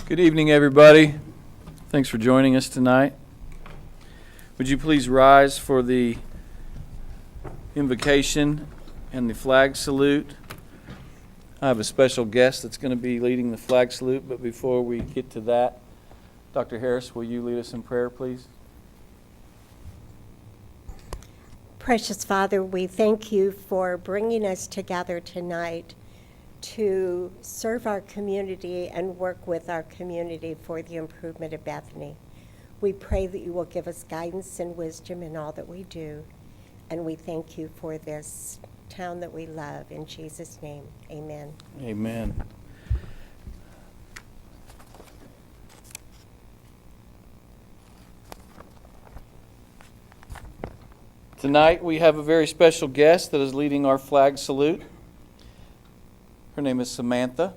Good evening, everybody. Thanks for joining us tonight. Would you please rise for the invocation and the flag salute? I have a special guest that's going to be leading the flag salute, but before we get to that, Dr. Harris, will you lead us in prayer, please? Precious Father, we thank you for bringing us together tonight to serve our community and work with our community for the improvement of Bethany. We pray that you will give us guidance and wisdom in all that we do, and we thank you for this town that we love. In Jesus' name, amen. Amen. Tonight we have a very special guest that is leading our flag salute. Her name is Samantha.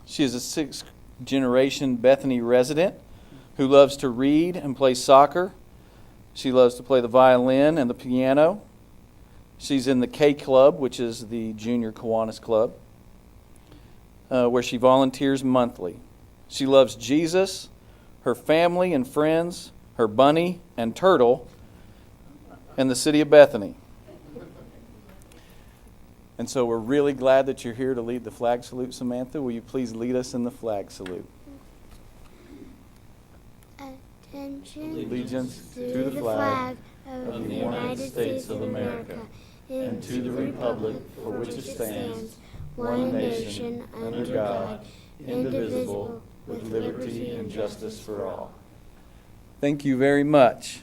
She is a sixth-generation Bethany resident who loves to read and play soccer. She loves to play the violin and the piano. She's in the K Club, which is the Junior Kiwanis Club, where she volunteers monthly. She loves Jesus, her family and friends, her bunny and turtle, and the city of Bethany. And so we're really glad that you're here to lead the flag salute. Samantha, will you please lead us in the flag salute? Attention. Allegiance to the flag of the United States of America and to the republic for which it stands, one nation, under God, indivisible, with liberty and justice for all. Thank you very much.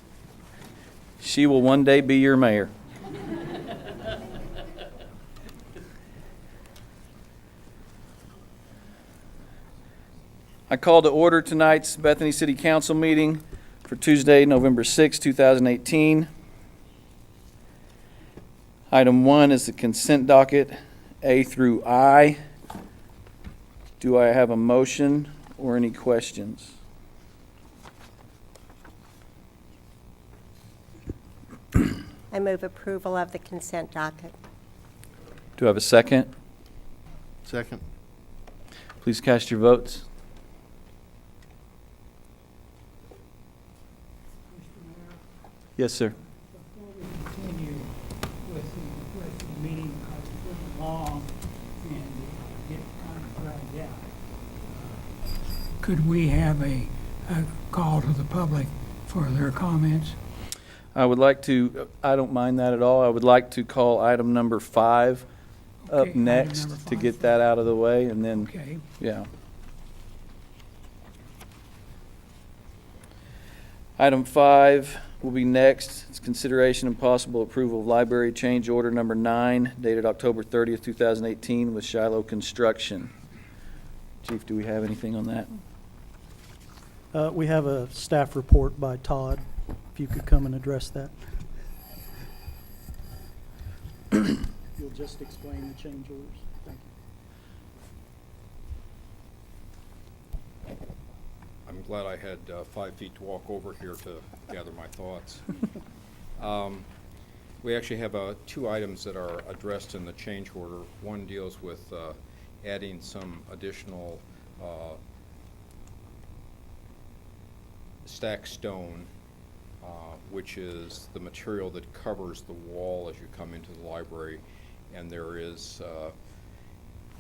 She will one day be your mayor. I call to order tonight's Bethany City Council meeting for Tuesday, November 6, 2018. Item 1 is the consent docket, A through I. Do I have a motion or any questions? I move approval of the consent docket. Do I have a second? Second. Please cast your votes. Yes, sir. Before we continue with the meeting, because it's getting long and getting kind of dragged out, could we have a call to the public for their comments? I would like to, I don't mind that at all. I would like to call item number 5 Okay, up item next number to 5 get that out of the way, and then, Okay. yeah. Item 5 will be next. It's consideration and possible approval of library change order number 9, dated October 30th, 2018, with Shiloh Construction. Chief, do we have anything on that? We have a staff report by Todd, if you could come and address that. You'll just explain the change orders. Thank you. I'm glad I had 5 feet to walk over here to gather my thoughts. We actually have 2 items that are addressed in the change order. One deals with adding some additional stacked stone, which is the material that covers the wall as you come into the library. And there is,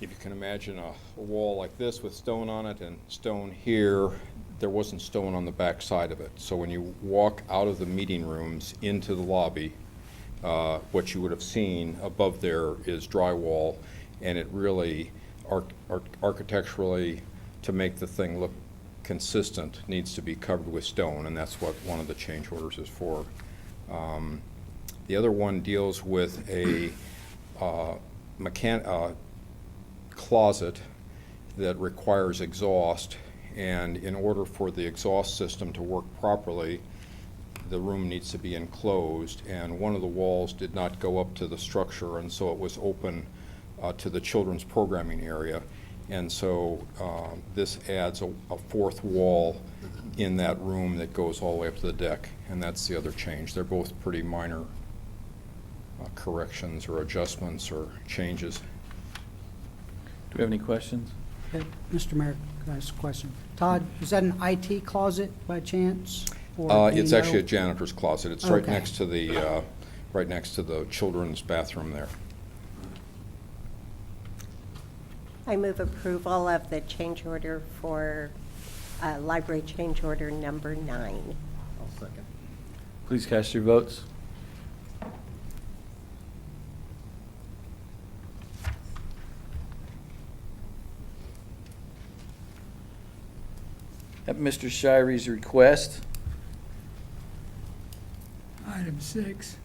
if you can imagine a wall like this with stone on it and stone here, there wasn't stone on the back side of it. So when you walk out of the meeting rooms into the lobby, what you would have seen above there is drywall, and it really, architecturally, to make the thing look consistent, needs to be covered with stone, and that's what one of the change orders is for. The other one deals with a closet that requires exhaust, and in order for the exhaust system to work properly, the room needs to be enclosed, and one of the walls did not go up to the structure, and so it was open to the children's programming area. And so this adds a 4th wall in that room that goes all the way up to the deck, and that's the other change. They're both pretty minor corrections or adjustments or changes. Do we have any questions? Mr. Mayor, can I ask a question? Todd, is that an IT closet by chance? Or do you It's actually a know? janitor's closet. It's right Okay. next to the children's bathroom there. I move approval of the change order for library change order number 9. Please cast your votes. At Mr. Shire's request, Item 6.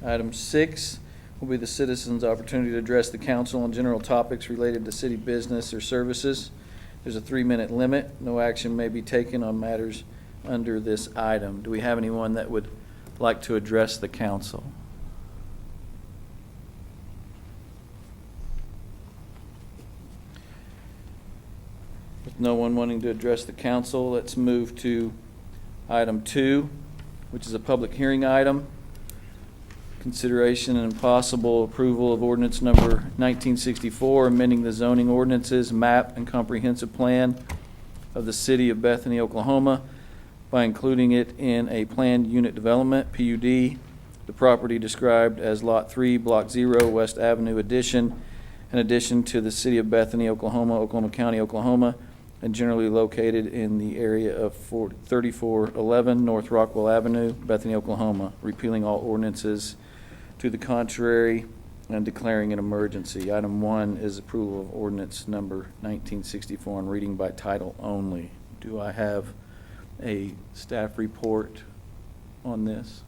item 6 will be the citizens' opportunity to address the council on general topics related to city business or services. There's a 3-minute limit. No action may be taken on matters under this item. Do we have anyone that would like to address the council? With no one wanting to address the council, let's move to item 2, which is a public hearing item. Consideration and possible approval of ordinance number 1964, amending the zoning ordinances, map, and comprehensive plan of the city of Bethany, Oklahoma, by including it in a planned unit development, PUD, the property described as Lot 3, Block 0, West Avenue addition, in addition to the city of Bethany, Oklahoma, Oklahoma County, Oklahoma, and generally located in the area of 3411 North Rockwell Avenue, Bethany, Oklahoma, repealing all ordinances to the contrary and declaring an emergency. Item 1 is approval of ordinance number 1964 on reading by title only. Do I have a staff report on this?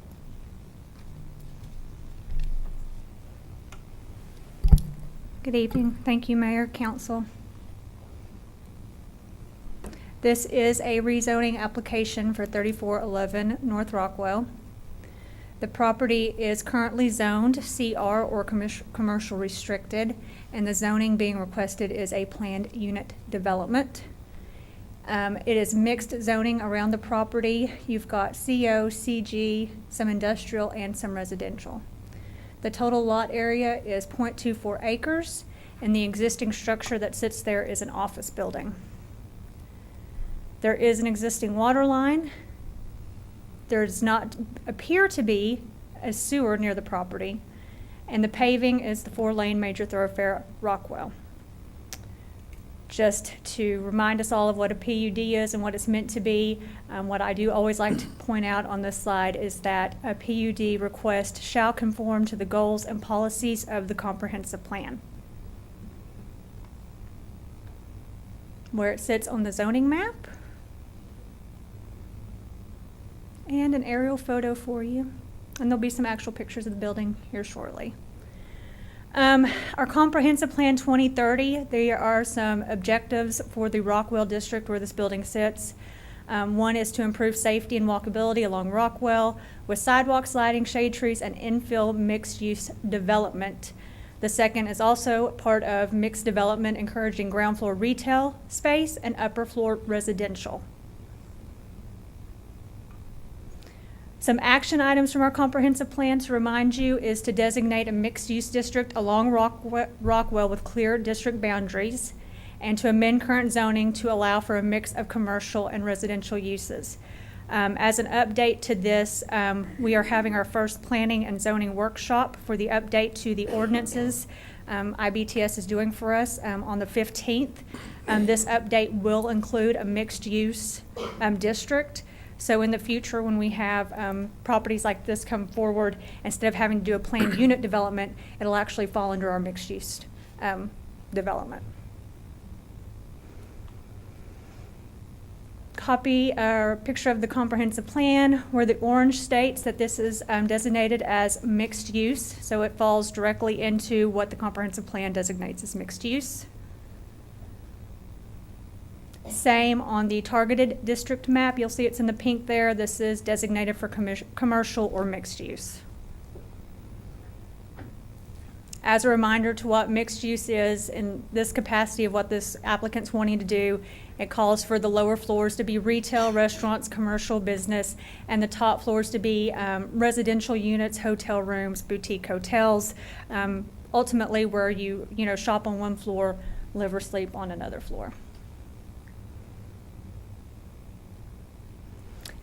Good evening. Thank you, Mayor, Council. This is a rezoning application for 3411 North Rockwell. The property is currently zoned CR or commercial restricted, and the zoning being requested is a planned unit development. It is mixed zoning around the property. You've got CO, CG, some industrial, and some residential. The total lot area is 0.24 acres, and the existing structure that sits there is an office building. There is an existing water line. There does not appear to be a sewer near the property, and the paving is the 4-lane major thoroughfare Rockwell. Just to remind us all of what a PUD is and what it's meant to be, what I do always like to point out on this slide is that a PUD request shall conform to the goals and policies of the comprehensive plan. Where it sits on the zoning map, and an aerial photo for you. And there'll be some actual pictures of the building here shortly. Our Comprehensive Plan 2030, there are some objectives for the Rockwell district where this building sits. One is to improve safety and walkability along Rockwell with sidewalks, lighting, shade trees, and infill mixed-use development. The second is also part of mixed development, encouraging ground floor retail space and upper floor residential. Some action items from our comprehensive plan to remind you is to designate a mixed-use district along Rockwell with clear district boundaries, and to amend current zoning to allow for a mix of commercial and residential uses. As an update to this, we are having our first planning and zoning workshop for the update to the ordinances IBTS is doing for us on the 15th. This update will include a mixed-use district. So in the future, when we have properties like this come forward, instead of having to do a planned unit development, it'll actually fall under our mixed-use development. Copy or picture of the comprehensive plan where the orange states that this is designated as mixed use. So it falls directly into what the comprehensive plan designates as mixed use. Same on the targeted district map. You'll see it's in the pink there. This is designated for commercial or mixed use. As a reminder to what mixed use is in this capacity of what this applicant's wanting to do, it calls for the lower floors to be retail, restaurants, commercial business, and the top floors to be residential units, hotel rooms, boutique hotels, ultimately where you shop on one floor, live or sleep on another floor.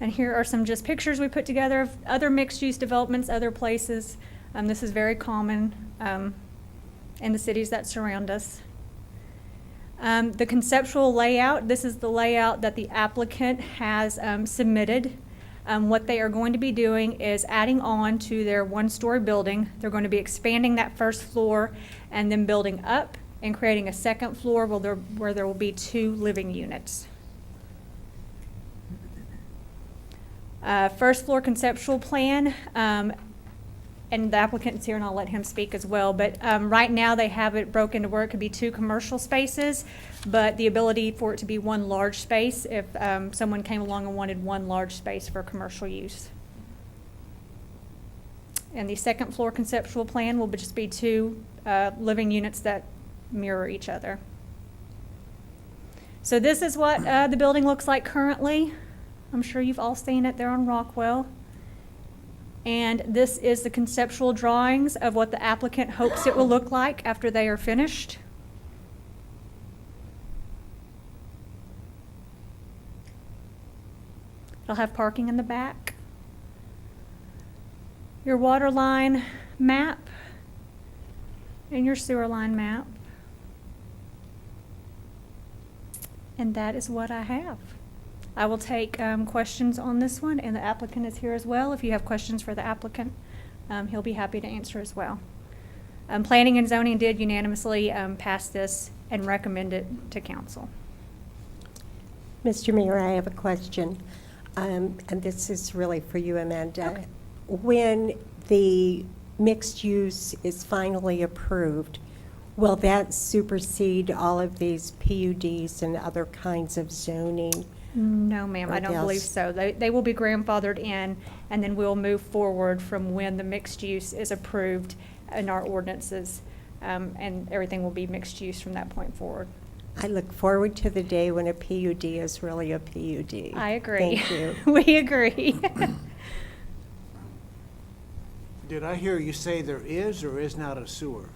And here are some just pictures we put together of other mixed-use developments, other places. This is very common in the cities that surround us. The conceptual layout, this is the layout that the applicant has submitted. What they are going to be doing is adding on to their one-story building. They're going to be expanding that first floor and then building up and creating a second floor where there will be 2 living units. First floor conceptual plan, and the applicant's here and I'll let him speak as well, but right now they have it broken to where it could be 2 commercial spaces, but the ability for it to be 1 large space if someone came along and wanted 1 large space for commercial use. And the second floor conceptual plan will just be 2 living units that mirror each other. So this is what the building looks like currently. I'm sure you've all seen it there on Rockwell. And this is the conceptual drawings of what the applicant hopes it will look like after they are finished. It'll have parking in the back. Your water line map and your sewer line map. And that is what I have. I will take questions on this one, and the applicant is here as well. If you have questions for the applicant, he'll be happy to answer as well. Planning and zoning did unanimously pass this and recommend it to council. Mr. Mayor, I have a question, and this is really for you, Amanda. Okay. When the mixed use is finally approved, will that supersede all of these PUDs and other kinds of zoning? No, ma'am, I Or don't else? believe so. They will be grandfathered in, and then we'll move forward from when the mixed use is approved in our ordinances, and everything will be mixed use from that point forward. I look forward to the day when a PUD is really a PUD. I agree. Thank you. We agree. Did I hear you say there is or is not a sewer?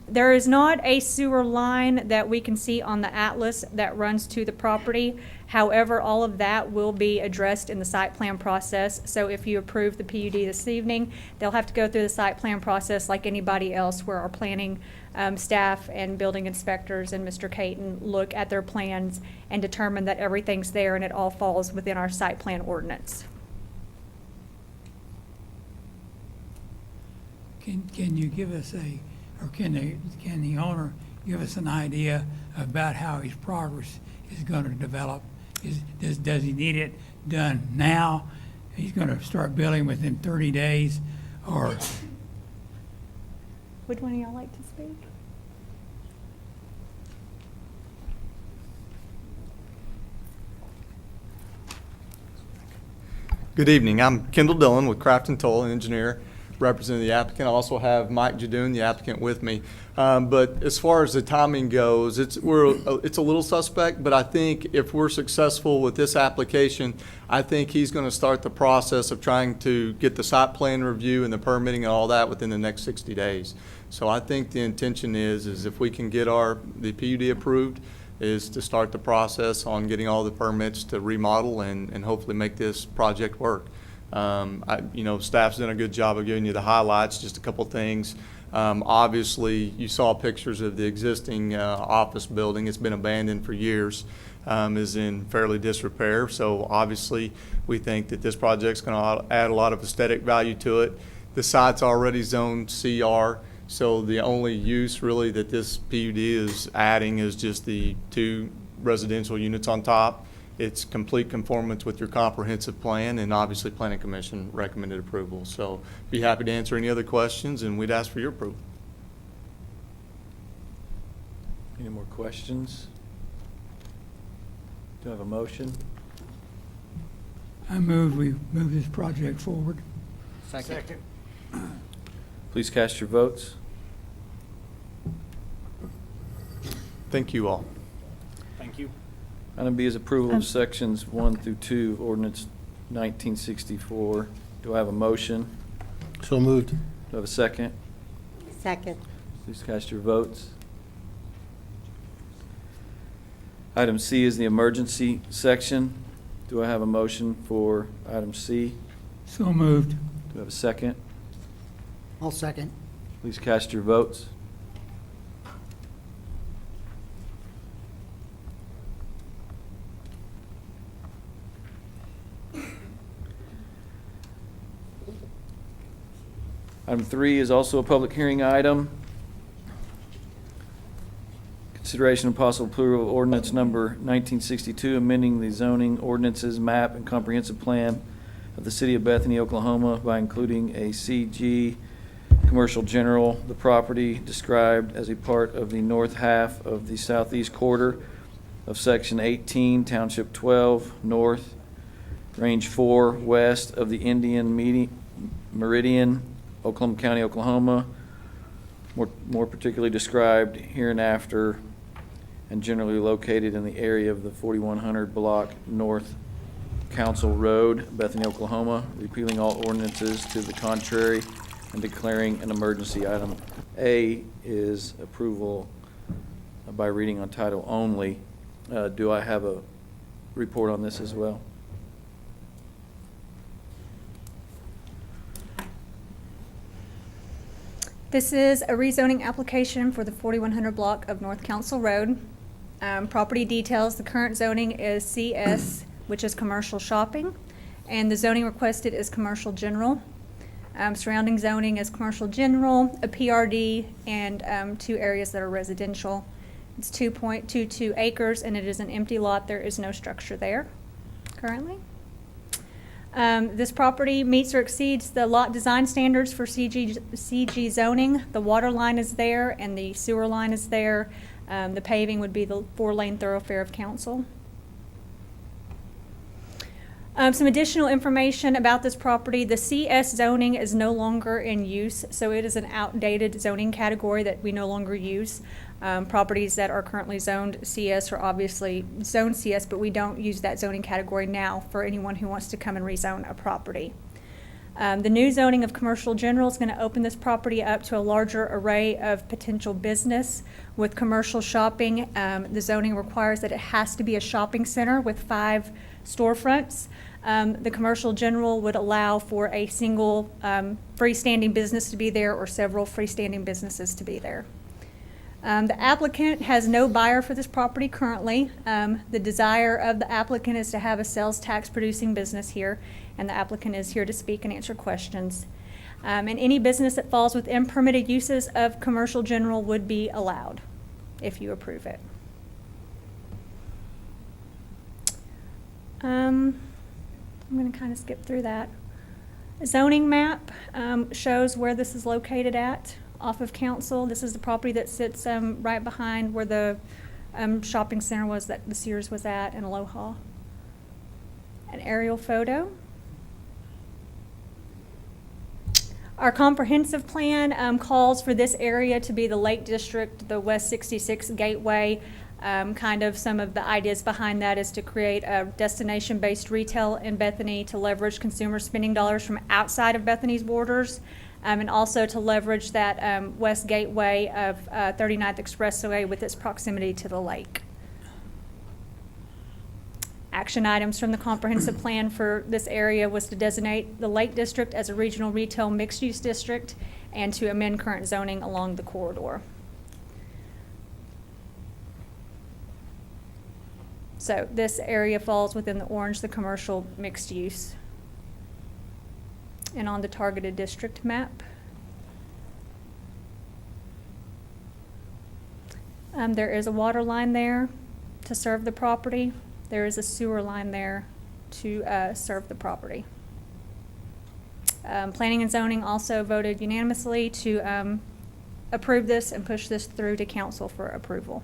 There is not a sewer line that we can see on the atlas that runs to the property. However, all of that will be addressed in the site plan process. So if you approve the PUD this evening, they'll have to go through the site plan process like anybody else, where our planning staff and building inspectors and Mr. Caton look at their plans and determine that everything's there and it all falls within our site plan ordinance. Can you give us can the owner give us an idea about how his progress is going to develop? Does he need it done now? He's going to start building within 30 days, or? Would one of y'all like to speak? Good evening. I'm Kendall Dillon with Craft and Toll, an engineer representing the applicant. I also have Mike Jadoon, the applicant, with me. But as far as the timing goes, it's a little suspect, but I think if we're successful with this application, I think he's going to start the process of trying to get the site plan review and the permitting and all that within the next 60 days. So I think the intention is if we can get the PUD approved, is to start the process on getting all the permits to remodel and hopefully make this project work. Staff's done a good job of giving you the highlights, just a couple things. Obviously, you saw pictures of the existing office building. It's been abandoned for years, is in fairly disrepair. So obviously, we think that this project's going to add a lot of aesthetic value to it. The site's already zoned CR. So the only use really that this PUD is adding is just the 2 residential units on top. It's complete conformance with your comprehensive plan, and obviously Planning Commission recommended approval. So be happy to answer any other questions, and we'd ask for your approval. Any more questions? Do I have a motion? I we move this project forward. Second. Please cast your votes. Thank you all. Thank you. Item B is approval of sections 1 through 2 of ordinance 1964. Do I have a motion? So moved. Do I have a second? Second. Please cast your votes. Item C is the emergency section. Do I have a motion for item C? So moved. Do I have a second? I'll second. Please cast your votes. Item 3 is also a public hearing item. Consideration of possible approval of ordinance number 1962, amending the zoning ordinances, map, and comprehensive plan of the city of Bethany, Oklahoma by including a CG commercial general, the property described as a part of the north half of the southeast quarter of section 18, township 12, north, range 4, west of the Indian Meridian, Oklahoma County, Oklahoma, more particularly described hereinafter, and generally located in the area of the 4100 block North Council Road, Bethany, Oklahoma, repealing all ordinances to the contrary and declaring an emergency. Item A is approval by reading on title only. Do I have a report on this as well? This is a rezoning application for the 4100 block of North Council Road. Property details, the current zoning is CS, which is commercial shopping, and the zoning requested is commercial general. Surrounding zoning is commercial general, a PRD, and 2 areas that are residential. It's 2.22 acres, and it is an empty lot. There is no structure there currently. This property meets or exceeds the lot design standards for CG zoning. The water line is there and the sewer line is there. The paving would be the 4-lane thoroughfare of council. Some additional information about this property. The CS zoning is no longer in use, so it is an outdated zoning category that we no longer use. Properties that are currently zoned CS are obviously zoned CS, but we don't use that zoning category now for anyone who wants to come and rezone a property. The new zoning of commercial general is going to open this property up to a larger array of potential business. With commercial shopping, the zoning requires that it has to be a shopping center with 5 storefronts. The commercial general would allow for a single freestanding business to be there or several freestanding businesses to be there. The applicant has no buyer for this property currently. The desire of the applicant is to have a sales tax producing business here, and the applicant is here to speak and answer questions. And any business that falls within permitted uses of commercial general would be allowed if you approve it. I'm going to kind of skip through that. Zoning map shows where this is located at off of Council. This is the property that sits right behind where the shopping center was that the Sears was at in Aloha. An aerial photo. Our comprehensive plan calls for this area to be the Lake District, the West 66 Gateway. Kind of some of the ideas behind that is to create a destination-based retail in Bethany to leverage consumer spending dollars from outside of Bethany's borders, and also to leverage that West Gateway of 39th Expressway with its proximity to the lake. Action items from the comprehensive plan for this area was to designate the Lake District as a regional retail mixed-use district and to amend current zoning along the corridor. So this area falls within the orange, the commercial mixed use. And on the targeted district map, there is a water line there to serve the property. There is a sewer line there to serve the property. Planning and zoning also voted unanimously to approve this and push this through to council for approval.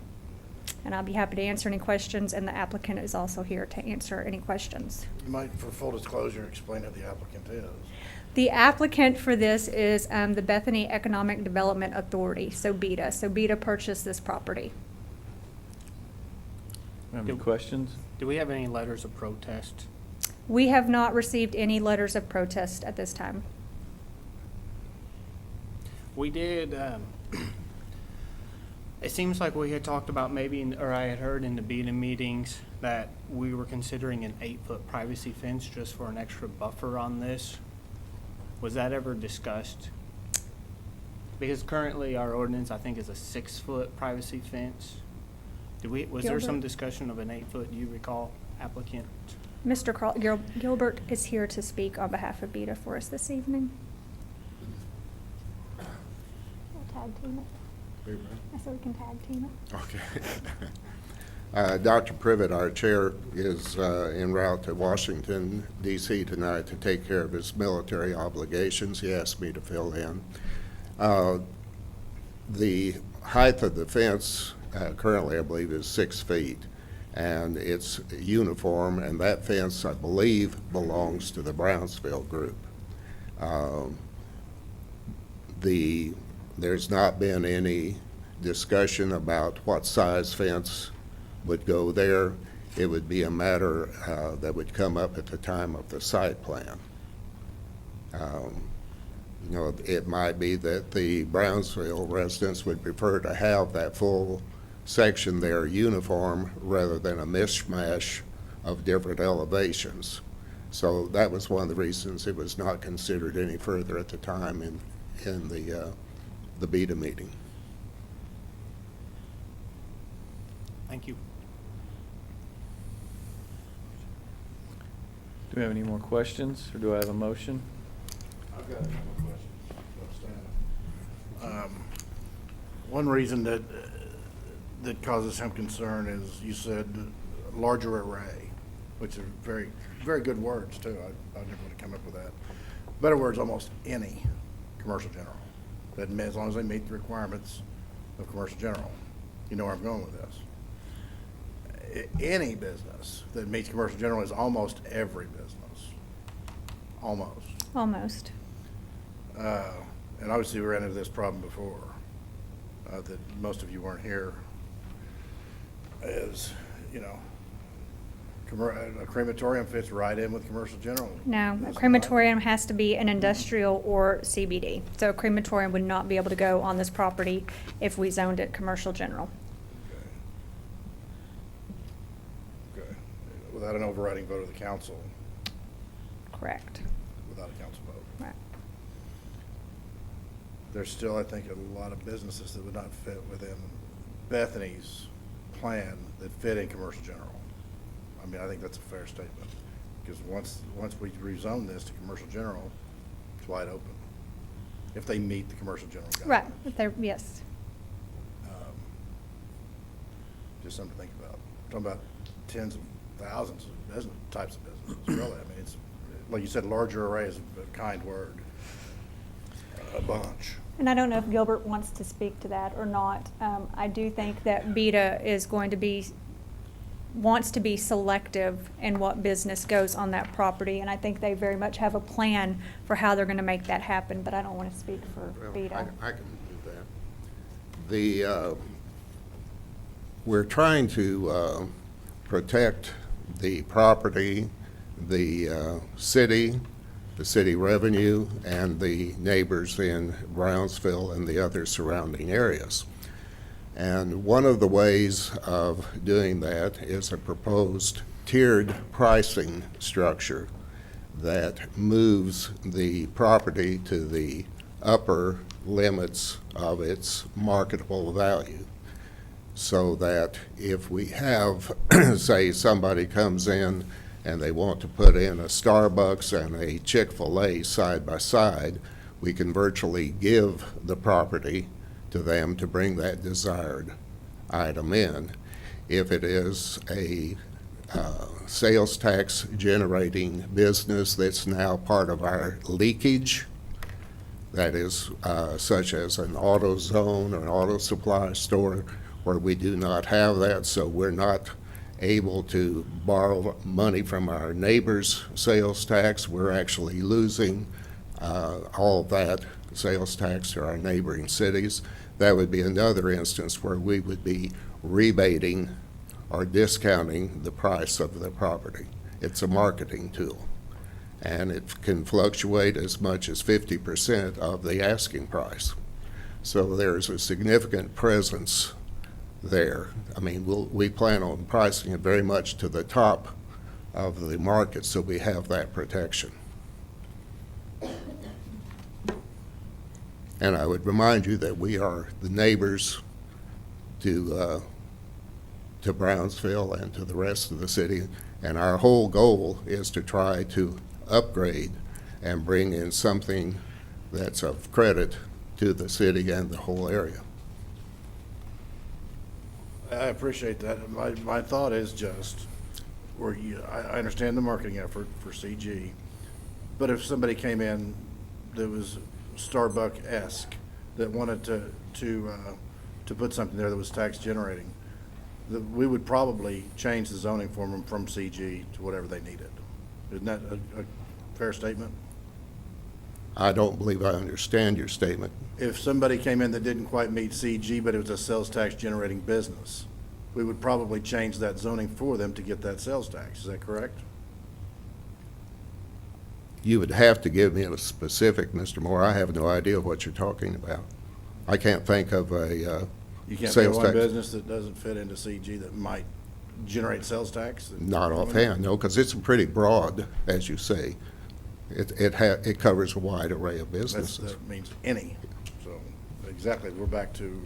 And I'll be happy to answer any questions, and the applicant is also here to answer any questions. You might, for full disclosure, explain who the applicant is. The applicant for this is the Bethany Economic Development Authority, so BETA. So BETA purchased this property. Any questions? Do we have any letters of protest? We have not received any letters of protest at this time. We did, It seems like we had talked about maybe, or I had heard in the beta meetings, that we were considering an 8-foot privacy fence just for an extra buffer on this. Was that ever discussed? Because currently our ordinance, I think, is a 6-foot privacy fence. Was there some Gilbert? discussion of an 8-foot, do you recall, applicant? Mr. Gilbert is here to speak on behalf of BETA for us this evening. We'll tag team it. I said we can tag team it. Okay. Dr. Privet, our chair, is en route to Washington, D.C. tonight to take care of his military obligations. He asked me to fill in. The height of the fence currently, I believe, is 6 feet, and it's uniform, and that fence, I believe, belongs to the Brownsville group. There's not been any discussion about what size fence would go there. It would be a matter that would come up at the time of the site plan. You know, it might be that the Brownsville residents would prefer to have that full section there uniform rather than a mishmash of different elevations. So that was one of the reasons it was not considered any further at the time in the BETA meeting. Thank you. Do we have any more questions, or do I have a motion? I've got a couple of questions. One reason that causes some concern is you said larger array, which are very, very good words too. I never would have come up with that. Better words, almost any commercial general, that as long as they meet the requirements of commercial general. You know where I'm going with this. Any business that meets commercial general is almost every business. Almost. Almost. And obviously we ran into this problem before, that most of you weren't here, is, you know, a crematorium fits right in with commercial general. No, a Does it crematorium has to be an industrial or CBD. So a crematorium would not be able to go on this property if we zoned it commercial general. not? Okay. Without an overriding vote of the council, Correct. without a council vote. Right. There's still, I think, a lot of businesses that would not fit within Bethany's plan that fit in commercial general. I mean, I think that's a fair statement, because once we rezone this to commercial general, it's wide open, if they meet the commercial general guidelines. Right, if they're, yes. Just something to think about. We're talking about tens of thousands of business, types of businesses, really. I mean, it's, like you said, larger array is a kind word. A bunch. And I don't know if Gilbert wants to speak to that or not. I do think that BETA is going to be, wants to be selective in what business goes on that property, and I think they very much have a plan for how they're going to make that happen, but I don't want to speak for Well, BETA. I can do that. We're trying to protect the property, the city revenue, and the neighbors in Brownsville and the other surrounding areas. And one of the ways of doing that is a proposed tiered pricing structure that moves the property to the upper limits of its marketable value. So that if we have, say, somebody comes in and they want to put in a Starbucks and a Chick-fil-A side by side, we can virtually give the property to them to bring that desired item in. If it is a sales tax generating business that's now part of our leakage, that is such as an auto zone or an auto supply store, where we do not have that, so we're not able to borrow money from our neighbors' sales tax. We're actually losing all of that sales tax to our neighboring cities. That would be another instance where we would be rebating or discounting the price of the property. It's a marketing tool, and it can fluctuate as much as 50% of the asking price. So there's a significant presence there. I mean, we plan on pricing it very much to the top of the market, so we have that protection. And I would remind you that we are the neighbors to Brownsville and to the rest of the city, and our whole goal is to try to upgrade and bring in something that's of credit to the city and the whole area. I appreciate that. My thought is just, I understand the marketing effort for CG, but if somebody came in that was Starbucks-esque, that wanted to put something there that was tax generating, we would probably change the zoning for them from CG to whatever they needed. Isn't that a fair statement? I don't believe I understand your statement. If somebody came in that didn't quite meet CG, but it was a sales tax generating business, we would probably change that zoning for them to get that sales tax. Is that correct? You would have to give me a specific, Mr. Moore. I have no idea what you're talking about. I can't think of a You can't sales pick one tax. business that doesn't fit into CG that might generate sales tax? Not offhand, no, because it's pretty broad, as you say. It covers a wide array of businesses. That means any. So, exactly, we're back to,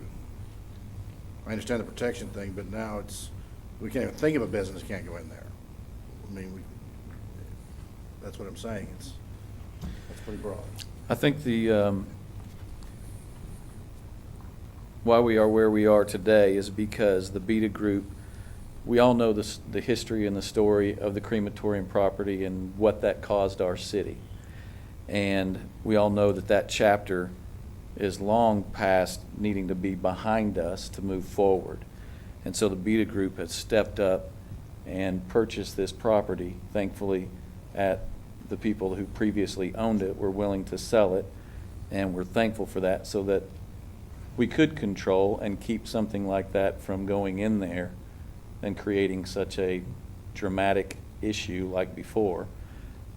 I understand the protection thing, but now we can't even think of a business that can't go in there. I mean, that's what I'm saying. That's pretty broad. I think why we are where we are today is because the Beta Group, we all know the history and the story of the crematorium property and what that caused our city. And we all know that chapter is long past needing to be behind us to move forward. And so the Beta Group has stepped up and purchased this property. Thankfully, the people who previously owned it were willing to sell it, and we're thankful for that, so that we could control and keep something like that from going in there and creating such a dramatic issue like before.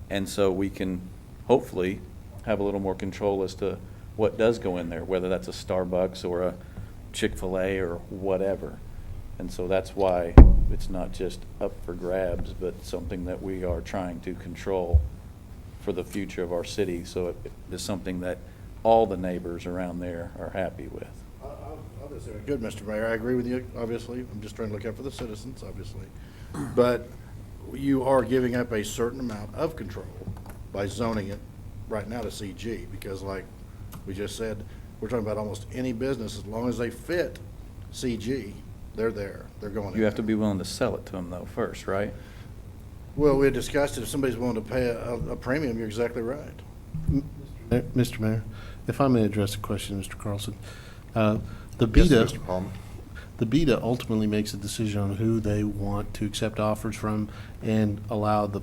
And so we can hopefully have a little more control as to what does go in there, whether that's a Starbucks or a Chick-fil-A or whatever. And so that's why it's not just up for grabs, but something that we are trying to control for the future of our city, so it is something that all the neighbors around there are happy with. I'll just say, good, Mr. Mayor, I agree with you, obviously. I'm just trying to look out for the citizens, obviously. But you are giving up a certain amount of control by zoning it right now to CG, because like we just said, we're talking about almost any business, as long as they fit CG, they're there, they're going in. You have to be willing to sell it to them though first, right? Well, we had discussed it, if somebody's willing to pay a premium, you're exactly right. Mr. Mayor, if I may address a question, Mr. Carlson. The Yes, BETA, Mr. Palmer. the BETA ultimately makes a decision on who they want to accept offers from and allow the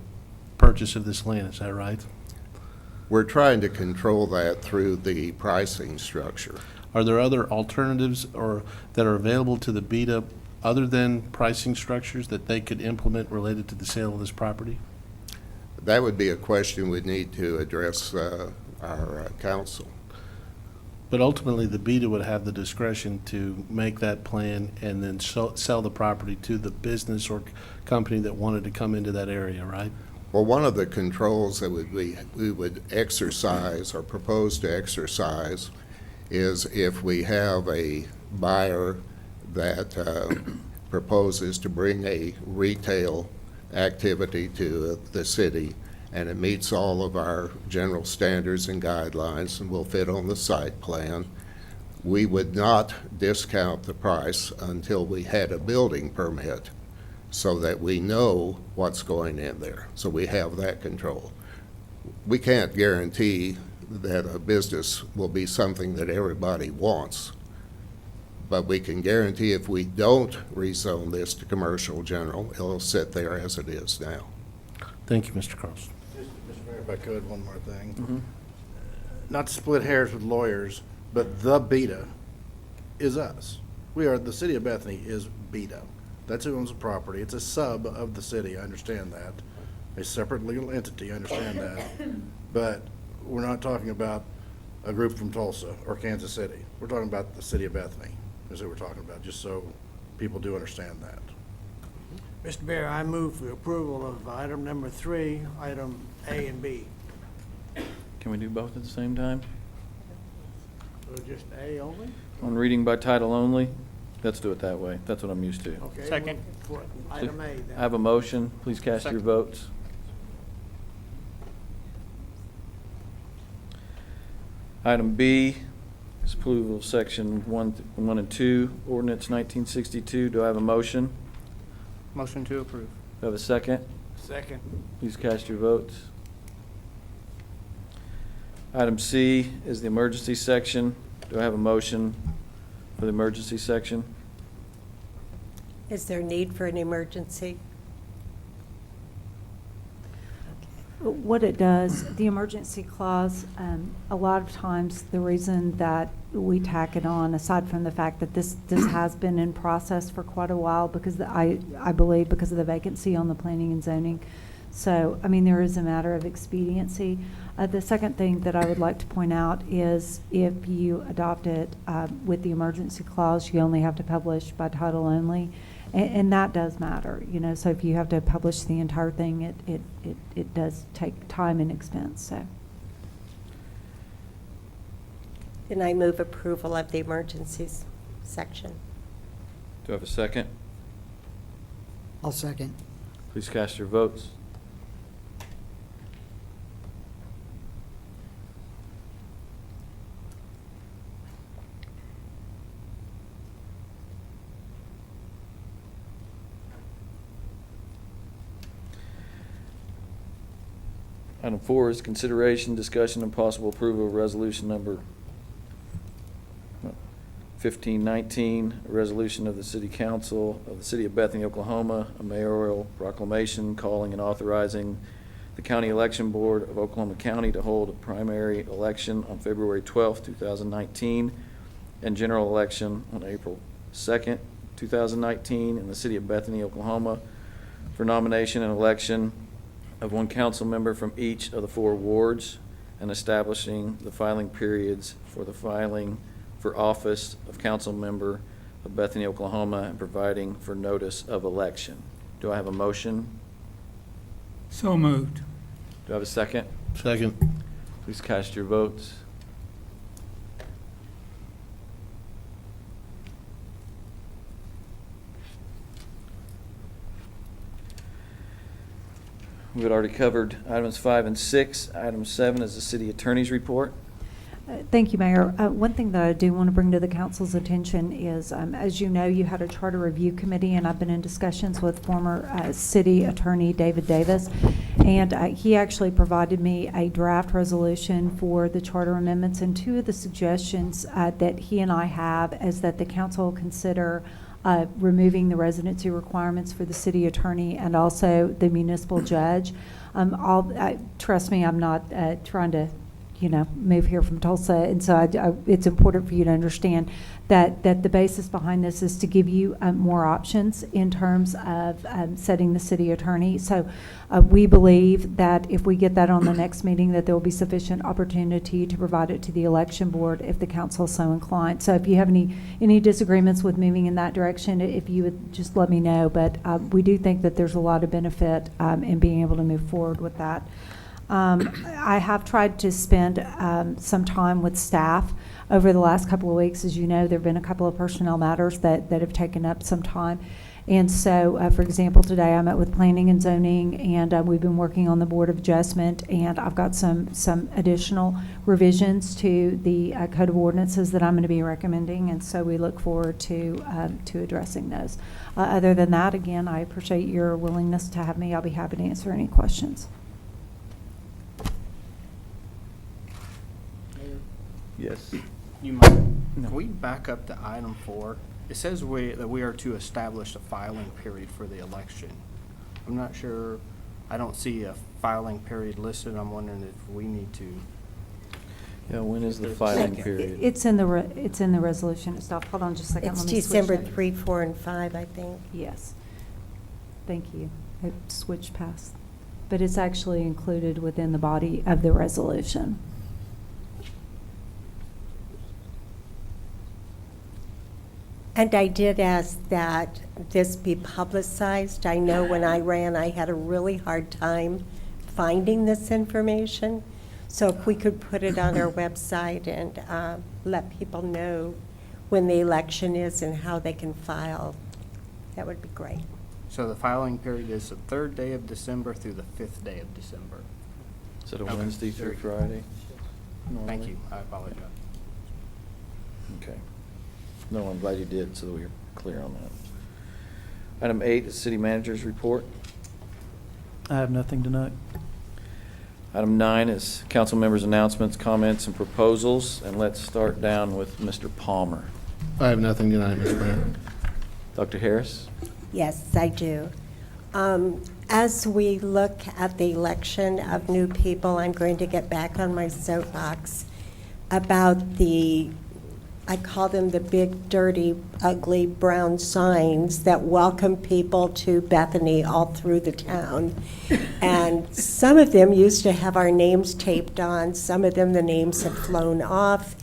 purchase of this land, is that right? We're trying to control that through the pricing structure. Are there other alternatives that are available to the BETA other than pricing structures that they could implement related to the sale of this property? That would be a question we'd need to address our council. But ultimately, the BETA would have the discretion to make that plan and then sell the property to the business or company that wanted to come into that area, right? Well, one of the controls that we would exercise or propose to exercise is if we have a buyer that proposes to bring a retail activity to the city, and it meets all of our general standards and guidelines and will fit on the site plan, we would not discount the price until we had a building permit, so that we know what's going in there, so we have that control. We can't guarantee that a business will be something that everybody wants, but we can guarantee if we don't rezone this to commercial general, it'll sit there as it is now. Thank you, Mr. Carlson. Mr. Mayor, if I could, one more thing. Not to split hairs with lawyers, but the BETA is us. The city of Bethany is BETA. That's who owns the property. It's a sub of the city, I understand that. A separate legal entity, I understand that. But we're not talking about a group from Tulsa or Kansas City. We're talking about the city of Bethany, is who we're talking about, just so people do understand that. Mr. Mayor, I move for approval of item number 3, item A and B. Can we do both at the same time? So just A only? On reading by title only? Let's do it that way. That's what I'm used to. Okay. Second. For item A then. I have a motion. Please cast your Second. votes. Item B is approval of section 1 and 2, ordinance 1962. Do I have a motion? Motion to approve. Do I have a second? Second. Please cast your votes. Item C is the emergency section. Do I have a motion for the emergency section? Is there need for an emergency? What it does, the emergency clause, a lot of times the reason that we tack it on, aside from the fact that this has been in process for quite a while, because I believe because of the vacancy on the planning and zoning. So, I mean, there is a matter of expediency. The second thing that I would like to point out is if you adopt it with the emergency clause, you only have to publish by title only. And that does matter, you know, so if you have to publish the entire thing, it does take time and expense, so. And I move approval of the emergencies section. Do I have a second? I'll second. Please cast your votes. Item 4 is consideration, discussion, and possible approval of resolution number 1519, a resolution of the City Council of the City of Bethany, Oklahoma, a mayoral proclamation calling and authorizing the County Election Board of Oklahoma County to hold a primary election on February 12th, 2019, and general election on April 2nd, 2019, in the City of Bethany, Oklahoma, for nomination and election of one council member from each of the 4 wards, and establishing the filing periods for the filing for office of council member of Bethany, Oklahoma, and providing for notice of election. Do I have a motion? So moved. Do I have a second? Second. Please cast your votes. We had already covered items 5 and 6. Item 7 is the city attorney's report. Thank you, Mayor. One thing that I do want to bring to the council's attention is, as you know, you had a charter review committee, and I've been in discussions with former city attorney David Davis, and he actually provided me a draft resolution for the charter amendments, and 2 of the suggestions that he and I have is that the council consider removing the residency requirements for the city attorney and also the municipal judge. Trust me, I'm not trying to move here from Tulsa, and so it's important for you to understand that the basis behind this is to give you more options in terms of setting the city attorney. So we believe that if we get that on the next meeting, that there will be sufficient opportunity to provide it to the election board if the council is so inclined. So if you have any disagreements with moving in that direction, if you would just let me know. But we do think that there's a lot of benefit in being able to move forward with that. I have tried to spend some time with staff over the last couple of weeks. As you know, there have been a couple of personnel matters that have taken up some time. And so, for example, today I met with Planning and Zoning, and we've been working on the Board of Adjustment, and I've got some additional revisions to the Code of Ordinances that I'm going to be recommending, and so we look forward to addressing those. Other than that, again, I appreciate your willingness to have me. I'll be happy to answer any questions. Yes. You might, No. can we back up to item 4? It says that we are to establish a filing period for the election. I'm not sure, I don't see a filing period listed. I'm wondering if we need to. Yeah, when is the filing period? It's in the resolution itself. Hold on just a second. It's Let me switch December that. 3, 4, and 5, I think. Yes. Thank you. It switched past. But it's actually included within the body of the resolution. And I did ask that this be publicized. I know when I ran, I had a really hard time finding this information. So if we could put it on our website and let people know when the election is and how they can file, that would be great. So the filing period is the 3rd day of December through the 5th day of December. Is it a Okay. Wednesday through Friday? Thank normally? you, I apologize. Okay. No, I'm glad you did, so that we were clear on that. Item 8, the city manager's report. I have nothing tonight. Item 9 is council members' announcements, comments, and proposals. And let's start down with Mr. Palmer. I have nothing tonight, Mr. Mayor. Dr. Harris? Yes, I do. As we look at the election of new people, I'm going to get back on my soapbox about I call them the big, dirty, ugly brown signs that welcome people to Bethany all through the town. And some of them used to have our names taped on, some of them the names have flown off.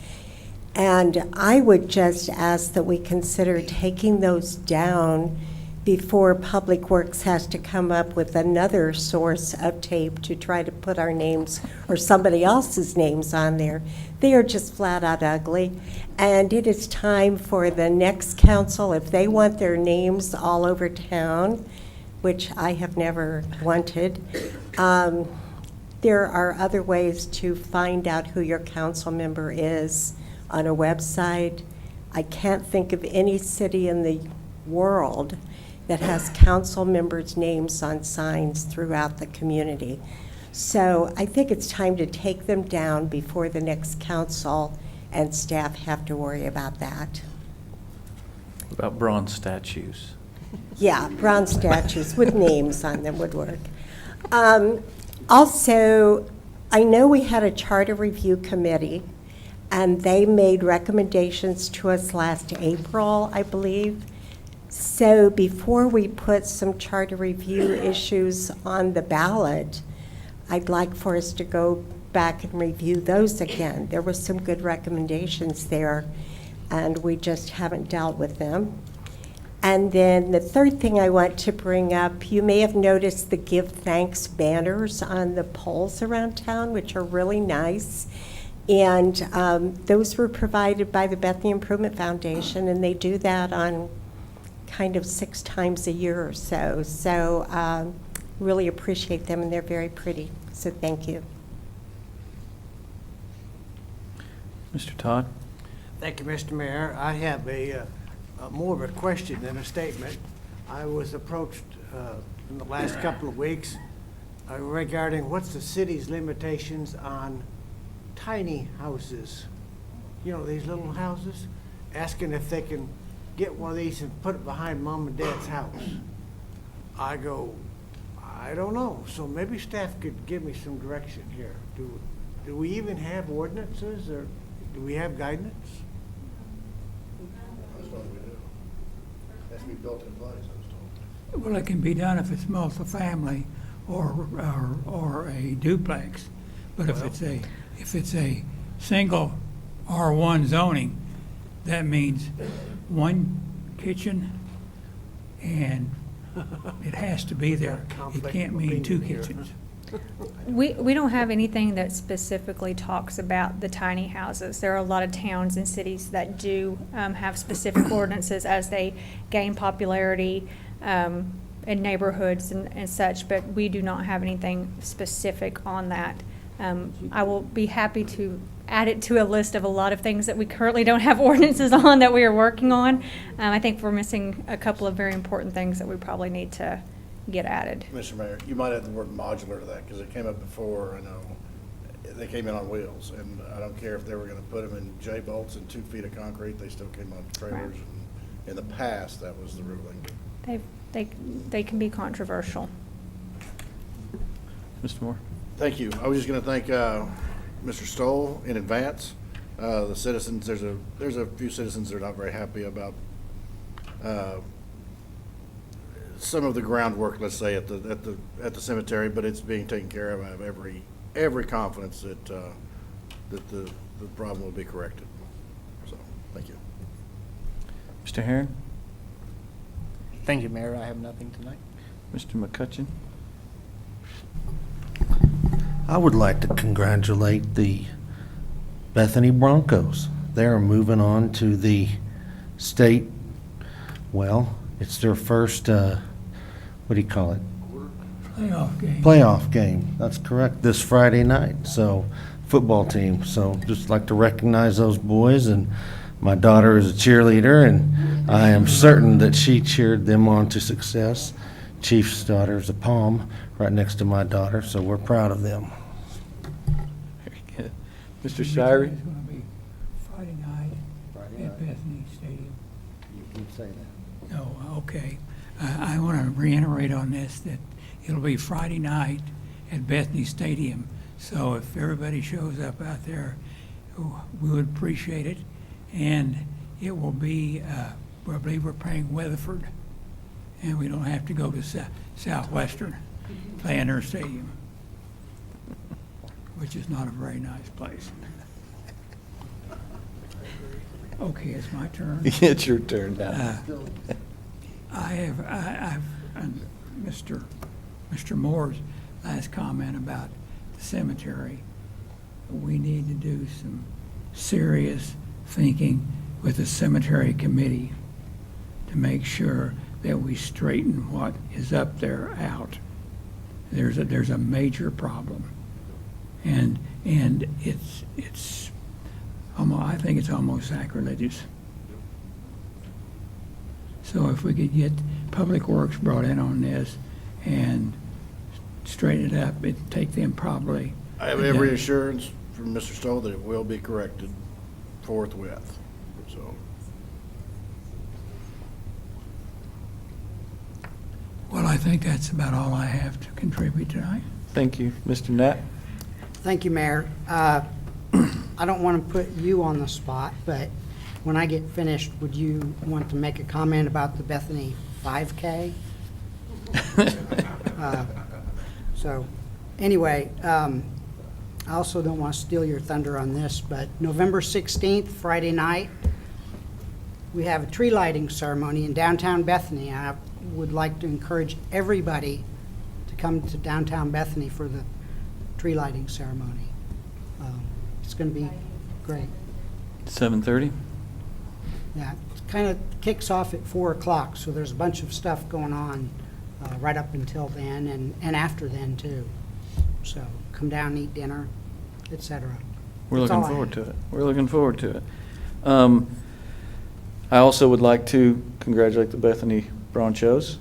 And I would just ask that we consider taking those down before Public Works has to come up with another source of tape to try to put our names or somebody else's names on there. They are just flat out ugly. And it is time for the next council, if they want their names all over town, which I have never wanted, there are other ways to find out who your council member is on a website. I can't think of any city in the world that has council members' names on signs throughout the community. So I think it's time to take them down before the next council and staff have to worry about that. What about bronze statues? Yeah, bronze statues with names on them would work. Also, I know we had a charter review committee, and they made recommendations to us last April, I believe. So before we put some charter review issues on the ballot, I'd like for us to go back and review those again. There were some good recommendations there, and we just haven't dealt with them. And then the third thing I want to bring up, you may have noticed the Give Thanks banners on the poles around town, which are really nice. And those were provided by the Bethany Improvement Foundation, and they do that on kind of 6 times a year or so. So really appreciate them, and they're very pretty. So thank you. Mr. Todd? Thank you, Mr. Mayor. I have a more of a question than a statement. I was approached in the last couple of weeks regarding what's the city's limitations on tiny houses. You know, these little houses, asking if they can get one of these and put it behind mom and dad's house. I go, I don't know. So maybe staff could give me some direction here. Do we even have ordinances, or do we have guidance? I was told we do. It has to be built in place, I was told. Well, it can be done if it's multifamily or a duplex. But if it's a single R1 zoning, that means one kitchen, and it has to be there. It can't mean 2 kitchens. We don't have anything that specifically talks about the tiny houses. There are a lot of towns and cities that do have specific ordinances as they gain popularity in neighborhoods and such, but we do not have anything specific on that. I will be happy to add it to a list of a lot of things that we currently don't have ordinances on that we are working on. I think we're missing a couple of very important things that we probably need to get added. Mr. Mayor, you might add the word modular to that, because it came up before, I know, they came in on wheels, and I don't care if they were gonna put them in J-bolts and 2 feet of concrete, they still came on trailers. Right. And in the past, that was the ruling. They can be controversial. Mr. Moore? Thank you. I was just gonna thank Mr. Stoll in advance. The citizens, there's a few citizens that are not very happy about some of the groundwork, let's say, at the cemetery, but it's being taken care of. I have every confidence that the problem will be corrected. So, thank you. Mr. Mr. Herron? Thank you, Mayor. I have nothing tonight. Mr. McCutcheon? I would like to congratulate the Bethany Broncos. They are moving on to the state, well, it's their first, what do you call it? Playoff game. Playoff game. That's correct, this Friday night. So, football team. So, just like to recognize those boys. And my daughter is a cheerleader, and I am certain that she cheered them on to success. Chief's daughter is a Palm right next to my daughter, so we're proud of them. Very good. Mr. Shirey? It's going to be Friday night at Bethany Stadium. You can say that. No, okay. I want to reiterate on this, that it'll be Friday night at Bethany Stadium. So if everybody shows up out there, we would appreciate it. And it will be, I believe we're playing Weatherford, and we don't have to go to Southwestern, play in their stadium, which is not a very nice place. Okay, it's my turn. It's your turn now. I've Mr. Moore's last comment about the cemetery. We need to do some serious thinking with the cemetery committee to make sure that we straighten what is up there out. There's a major problem, and it's almost, I think it's almost sacrilegious. So if we could get Public Works brought in on this and straighten it up, it'd take them probably. I have a every day. assurance from Mr. Stoll that it will be corrected forthwith, so. Well, I think that's about all I have to contribute tonight. Thank you. Mr. Knapp? Thank you, Mayor. I don't want to put you on the spot, but when I get finished, would you want to make a comment about the Bethany 5K? So, anyway, I also don't want to steal your thunder on this, but November 16th, Friday night, we have a tree lighting ceremony in downtown Bethany. I would like to encourage everybody to come to downtown Bethany for the tree lighting ceremony. It's going to be great. 7:30? Yeah, it kind of kicks off at 4 o'clock, so there's a bunch of stuff going on right up until then and after then, too. So come down, eat dinner, etc. We're That's looking all I forward have. to it. We're looking forward to it. I also would like to congratulate the Bethany Broncos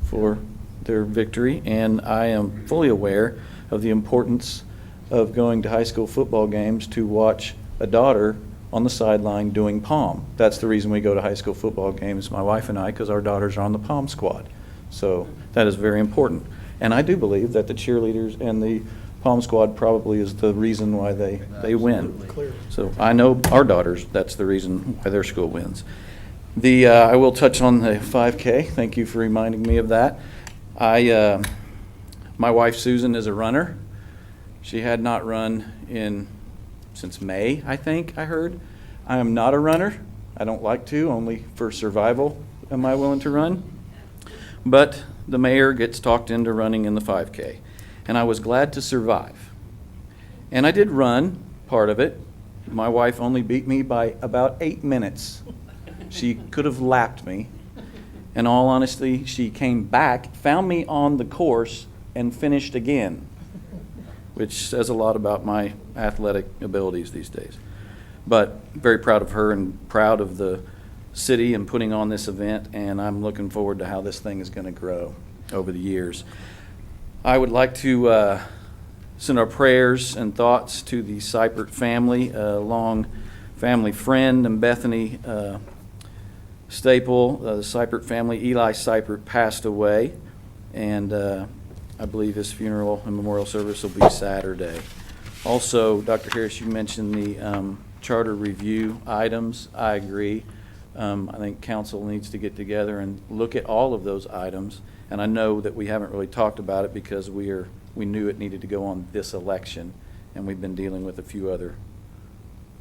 for their victory, and I am fully aware of the importance of going to high school football games to watch a daughter on the sideline doing pom. That's the reason we go to high school football games, my wife and I, because our daughters are on the pom squad. So that is very important. And I do believe that the cheerleaders and the pom squad probably is the reason why they win. So I know our daughters, that's the reason why their school wins. I will touch on the 5K. Thank you for reminding me of that. My wife Susan is a runner. She had not run since May, I think I heard. I am not a runner. I don't like to, only for survival am I willing to run. But the mayor gets talked into running in the 5K, and I was glad to survive. And I did run part of it. My wife only beat me by about 8 minutes. She could have lapped me. In all honesty, she came back, found me on the course, and finished again, which says a lot about my athletic abilities these days. But very proud of her and proud of the city and putting on this event, and I'm looking forward to how this thing is going to grow over the years. I would like to send our prayers and thoughts to the Seipert family, a long family friend, and Bethany staple, the Seipert family. Eli Seipert passed away, and I believe his funeral and memorial service will be Saturday. Also, Dr. Harris, you mentioned the charter review items. I agree. I think council needs to get together and look at all of those items. And I know that we haven't really talked about it because we knew it needed to go on this election, and we've been dealing with a few other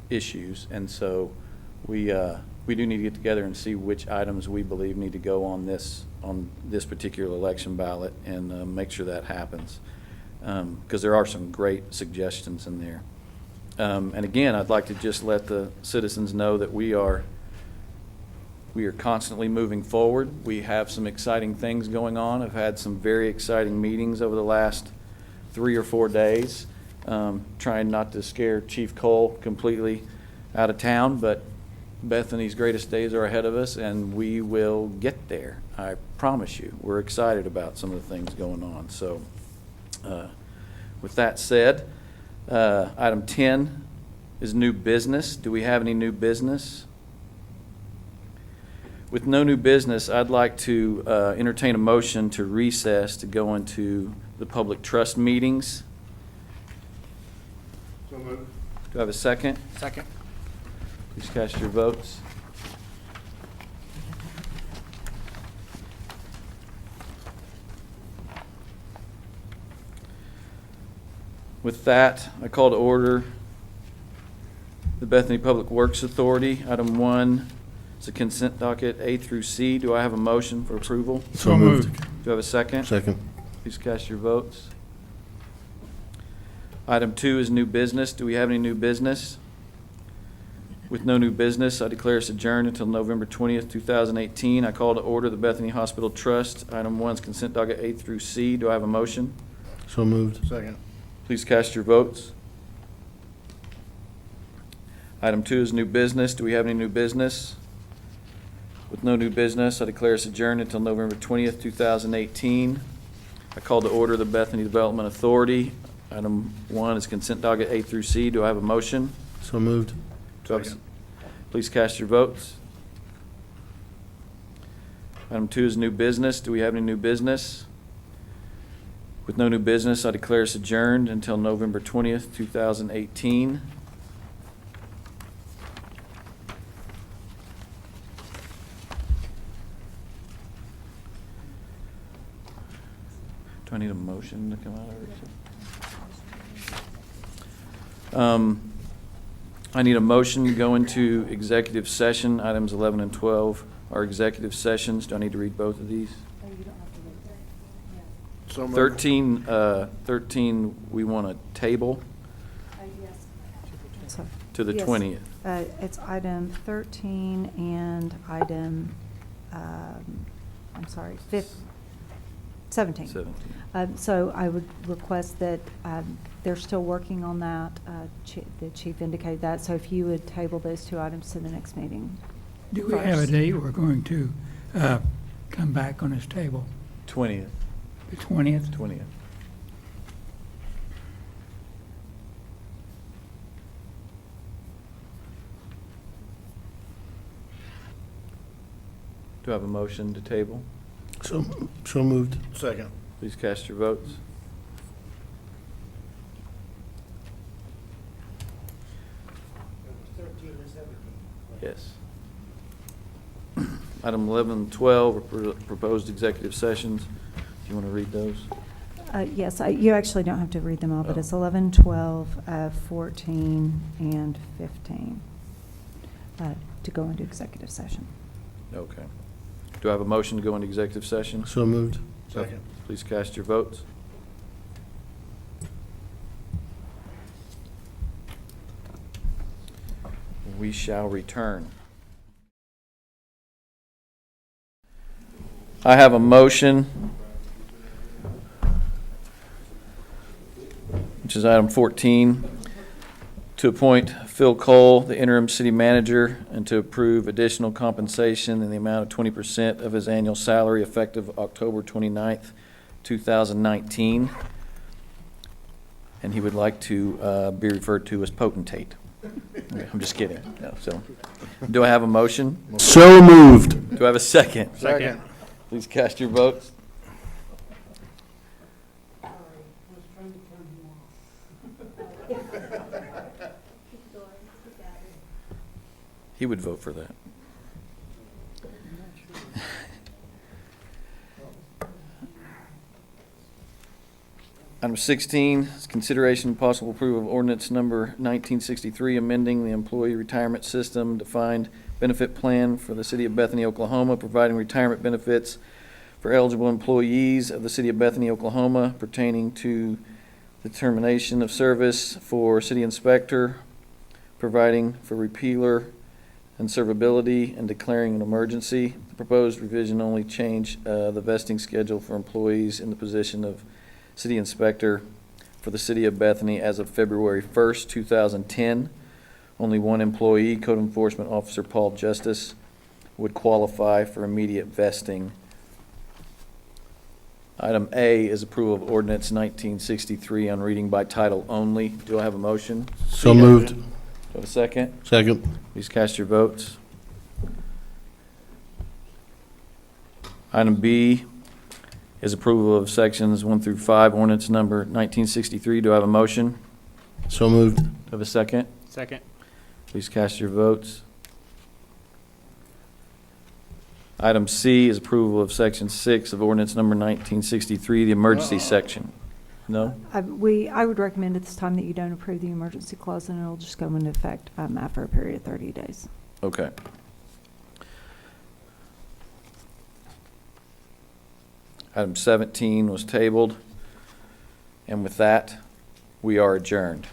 issues. And so we we do need to get together and see which items we believe need to go on this particular election ballot and make sure that happens. Because there are some great suggestions in there. And again, I'd like to just let the citizens know that we are constantly moving forward. We have some exciting things going on. I've had some very exciting meetings over the last 3 or 4 days, trying not to scare Chief Cole completely out of town, but Bethany's greatest days are ahead of us, and we will get there. I promise you. We're excited about some of the things going on. So with that said, item 10 is new business. Do we have any new business? With no new business, I'd like to entertain a motion to recess to go into the public trust meetings. So moved. Do I have a second? Second. Please cast your votes. With that, I call to order the Bethany Public Works Authority. Item 1 is a consent docket A through C. Do I have a motion for approval? So moved. Do I have a second? Second. Please cast your votes. Item 2 is new business. Do we have any new business? With no new business, I declare us adjourned until November 20th, 2018. I call to order the Bethany Hospital Trust. Item 1 is consent docket A through C. Do I have a motion? So moved. Second. Please cast your votes. Item 2 is new business. Do we have any new business? With no new business, I declare us adjourned until November 20th, 2018. I call to order the Bethany Development Authority. Item 1 is consent docket A through C. Do I have a motion? So moved. Do I have a- Second. Please cast your votes. Item 2 is new business. Do we have any new business? With no new business, I declare us adjourned until November 20th, 2018. Do I need a motion to come out of it? I need a motion to go into executive session. Items 11 and 12 are executive sessions. Do I need to read both of these? So moved. 13, we want a table to the 20th. It's item 13 and item, 17. 17. So I would request that, they're still working on that. The chief indicated that. So if you would table those 2 items to the next meeting. Do we have a first. date we're going to come back on this table? 20th. The 20th? 20th. Do I have a motion to table? So moved. Second. Please cast your votes. Yes. Item 11 and 12 are proposed executive sessions. Do you want to read those? Yes, you actually don't have to read them all, but Oh. it's 11, 12, 14, and 15 to go into executive session. Okay. Do I have a motion to go into executive session? So moved. Second. Please cast your votes. We shall return. I have a motion, which is item 14, to appoint Phil Cole, the interim city manager, and to approve additional compensation in the amount of 20% of his annual salary effective October 29th, 2019. And he would like to be referred to as potentate. I'm just kidding. No, so, do I have a motion? So moved. Do I have a second? Second. Please cast your votes. He would vote for that. Item 16 is consideration and possible approval of ordinance number 1963, amending the employee retirement system defined benefit plan for the City of Bethany, Oklahoma, providing retirement benefits for eligible employees of the City of Bethany, Oklahoma, pertaining to the termination of service for city inspector, providing for repealer and servability, and declaring an emergency. The proposed revision only change the vesting schedule for employees in the position of city inspector for the City of Bethany as of February 1st, 2010. Only one employee, Code Enforcement Officer Paul Justice, would qualify for immediate vesting. Item A is approval of ordinance 1963 on reading by title only. Do I have a motion? So moved. Do I have a second? Second. Please cast your votes. Item B is approval of sections 1 through 5, ordinance number 1963. Do I have a motion? So moved. Do I have a second? Second. Please cast your votes. Item C is approval of section 6 of ordinance number 1963, the emergency section. No? I would recommend at this time that you don't approve the emergency clause, and it'll just go into effect after a period of 30 days. Okay. Item 17 was tabled. And with that, we are adjourned.